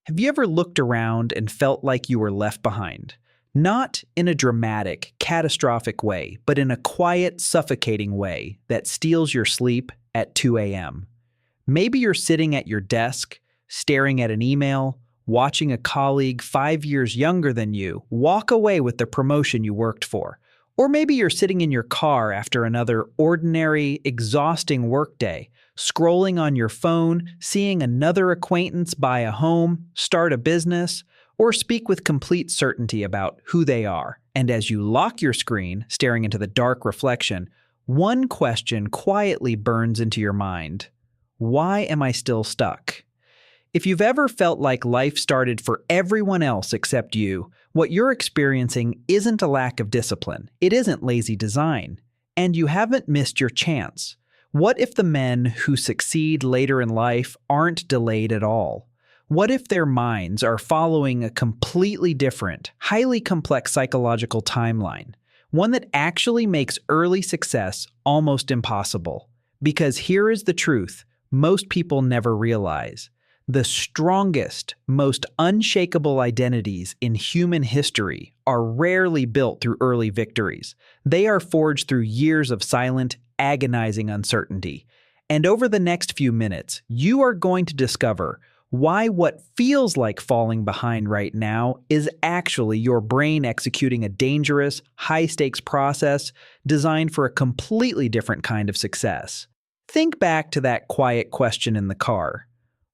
Have you ever looked around and felt like you were left behind? Not in a dramatic, catastrophic way, but in a quiet, suffocating way that steals your sleep at 2 a.m. Maybe you're sitting at your desk, staring at an email, watching a colleague 5 years younger than you walk away with the promotion you worked for. Or maybe you're sitting in your car after another ordinary, exhausting workday, scrolling on your phone, seeing another acquaintance buy a home, start a business, or speak with complete certainty about who they are. And as you lock your screen, staring into the dark reflection, one question quietly burns into your mind. Why am I still stuck? If you've ever felt like life started for everyone else except you, what you're experiencing isn't a lack of discipline. It isn't lazy design. And you haven't missed your chance. What if the men who succeed later in life aren't delayed at all? What if their minds are following a completely different, highly complex psychological timeline? One that actually makes early success almost impossible. Because here is the truth most people never realize. The strongest, most unshakable identities in human history are rarely built through early victories. They are forged through years of silent, agonizing uncertainty. And over the next few minutes, you are going to discover why what feels like falling behind right now is actually your brain executing a dangerous, high-stakes process designed for a completely different kind of success. Think back to that quiet question in the car.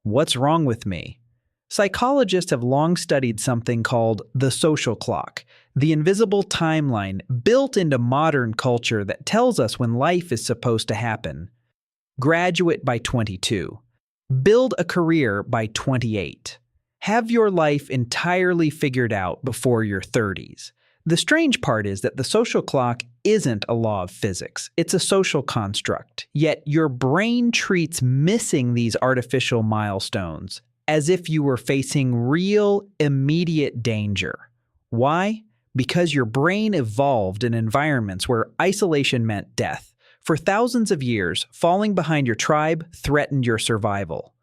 What's wrong with me? Psychologists have long studied something called the social clock, the invisible timeline built into modern culture that tells us when life is supposed to happen. Graduate by 22. Build a career by 28. Have your life entirely figured out before your 30s. The strange part is that the social clock isn't a law of physics. It's a social construct. Yet your brain treats missing these artificial milestones as if you were facing real, immediate danger. Why? Because your brain evolved in environments where isolation meant death. For thousands of years, falling behind your tribe threatened your survival.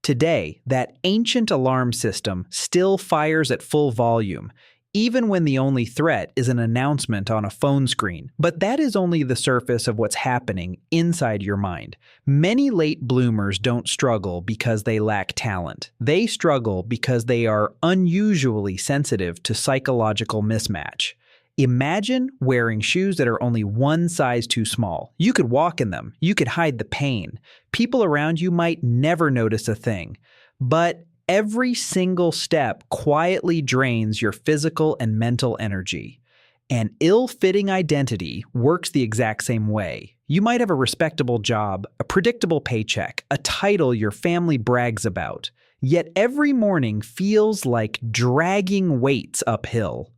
Today, that ancient alarm system still fires at full volume, even when the only threat is an announcement on a phone screen. But that is only the surface of what's happening inside your mind. Many late bloomers don't struggle because they lack talent. They struggle because they are unusually sensitive to psychological mismatch. Imagine wearing shoes that are only one size too small. You could walk in them. You could hide the pain. People around you might never notice a thing. But every single step quietly drains your physical and mental energy. An ill-fitting identity works the exact same way. You might have a respectable job, a predictable paycheck, a title your family brags about, yet every morning feels like dragging weights uphill.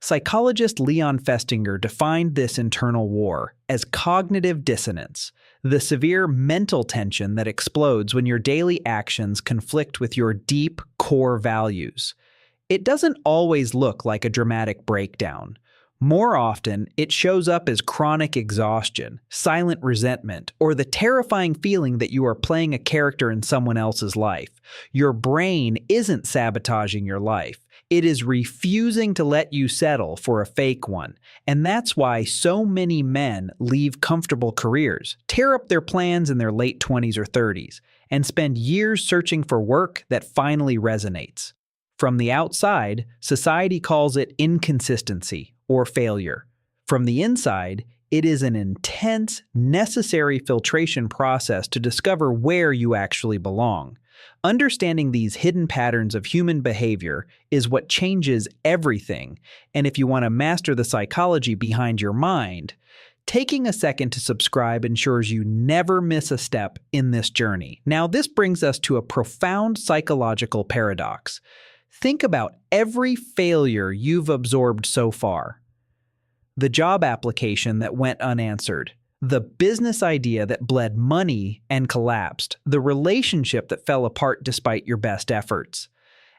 Psychologist Leon Festinger defined this internal war as cognitive dissonance, the severe mental tension that explodes when your daily actions conflict with your deep core values. It doesn't always look like a dramatic breakdown. More often, it shows up as chronic exhaustion, silent resentment, or the terrifying feeling that you are playing a character in someone else's life. Your brain isn't sabotaging your life. It is refusing to let you settle for a fake one. And that's why so many men leave comfortable careers, tear up their plans in their late 20s or 30s, and spend years searching for work that finally resonates. From the outside, society calls it inconsistency or failure. From the inside, it is an intense, necessary filtration process to discover where you actually belong. Understanding these hidden patterns of human behavior is what changes everything, and if you want to master the psychology behind your mind, taking a second to subscribe ensures you never miss a step in this journey. Now, this brings us to a profound psychological paradox. Think about every failure you've absorbed so far. The job application that went unanswered, the business idea that bled money and collapsed, the relationship that fell apart despite your best efforts.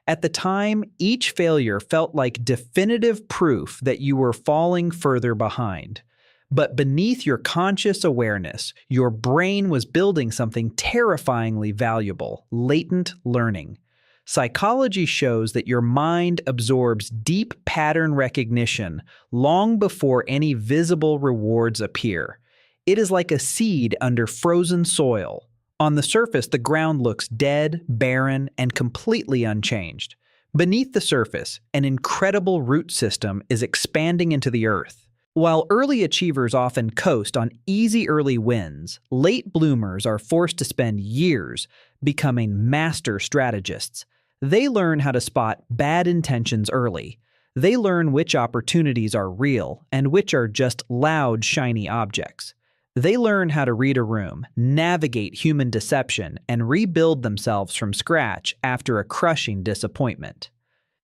At the time, each failure felt like definitive proof that you were falling further behind. But beneath your conscious awareness, your brain was building something terrifyingly valuable, latent learning. Psychology shows that your mind absorbs deep pattern recognition long before any visible rewards appear. It is like a seed under frozen soil. On the surface, the ground looks dead, barren, and completely unchanged. Beneath the surface, an incredible root system is expanding into the earth. While early achievers often coast on easy early wins, late bloomers are forced to spend years becoming master strategists. They learn how to spot bad intentions early. They learn which opportunities are real and which are just loud, shiny objects. They learn how to read a room, navigate human deception, and rebuild themselves from scratch after a crushing disappointment.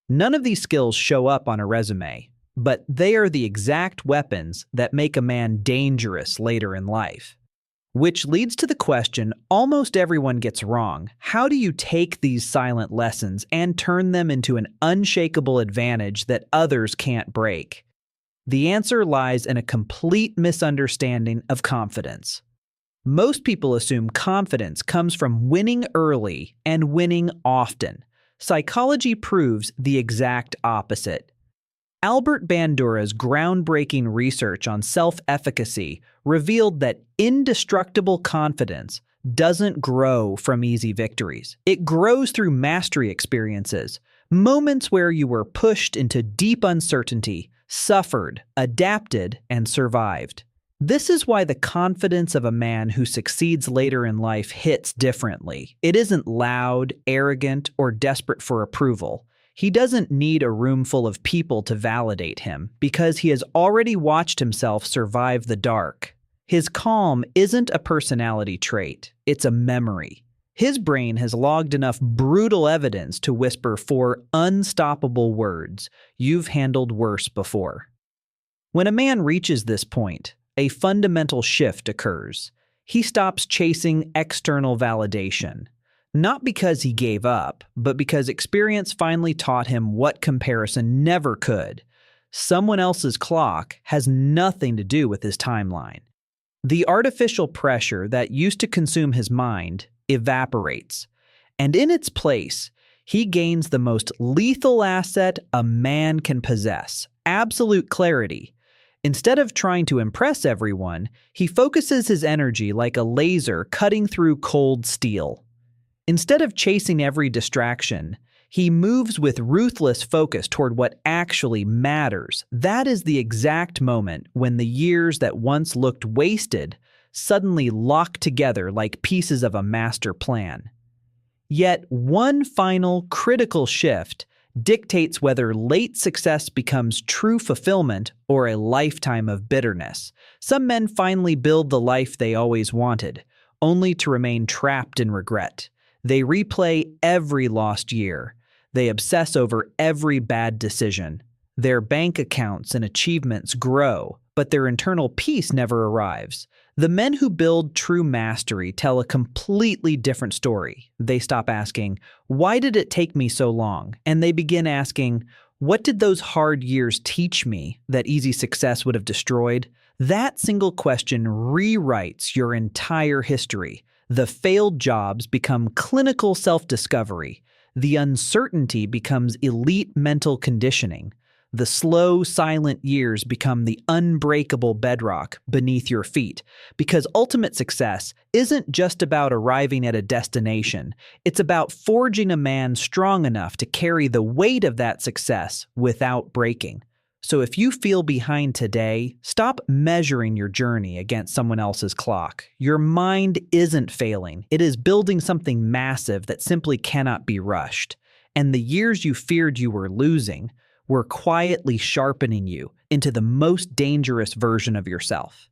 None of these skills show up on a resume, but they are the exact weapons that make a man dangerous later in life. Which leads to the question almost everyone gets wrong: how do you take these silent lessons and turn them into an unshakable advantage that others can't break? The answer lies in a complete misunderstanding of confidence. Most people assume confidence comes from winning early and winning often. Psychology proves the exact opposite. Albert Bandura's groundbreaking research on self-efficacy revealed that indestructible confidence doesn't grow from easy victories. It grows through mastery experiences, moments where you were pushed into deep uncertainty, suffered, adapted, and survived. This is why the confidence of a man who succeeds later in life hits differently. It isn't loud, arrogant, or desperate for approval. He doesn't need a room full of people to validate him because he has already watched himself survive the dark. His calm isn't a personality trait, it's a memory. His brain has logged enough brutal evidence to whisper 4 unstoppable words: "You've handled worse before." When a man reaches this point, a fundamental shift occurs. He stops chasing external validation. Not because he gave up, but because experience finally taught him what comparison never could. Someone else's clock has nothing to do with his timeline. The artificial pressure that used to consume his mind evaporates, and in its place, he gains the most lethal asset a man can possess: absolute clarity. Instead of trying to impress everyone, he focuses his energy like a laser cutting through cold steel. Instead of chasing every distraction, he moves with ruthless focus toward what actually matters. That is the exact moment when the years that once looked wasted suddenly lock together like pieces of a master plan. Yet one final critical shift dictates whether late success becomes true fulfillment or a lifetime of bitterness. Some men finally build the life they always wanted, only to remain trapped in regret. They replay every lost year. They obsess over every bad decision. Their bank accounts and achievements grow, but their internal peace never arrives. The men who build true mastery tell a completely different story. They stop asking, "Why did it take me so long?" And they begin asking, "What did those hard years teach me that easy success would have destroyed?" That single question rewrites your entire history. The failed jobs become clinical self-discovery. The uncertainty becomes elite mental conditioning. The slow, silent years become the unbreakable bedrock beneath your feet, because ultimate success isn't just about arriving at a destination. It's about forging a man strong enough to carry the weight of that success without breaking. So if you feel behind today, stop measuring your journey against someone else's clock. Your mind isn't failing. It is building something massive that simply cannot be rushed. And the years you feared you were losing were quietly sharpening you into the most dangerous version of yourself.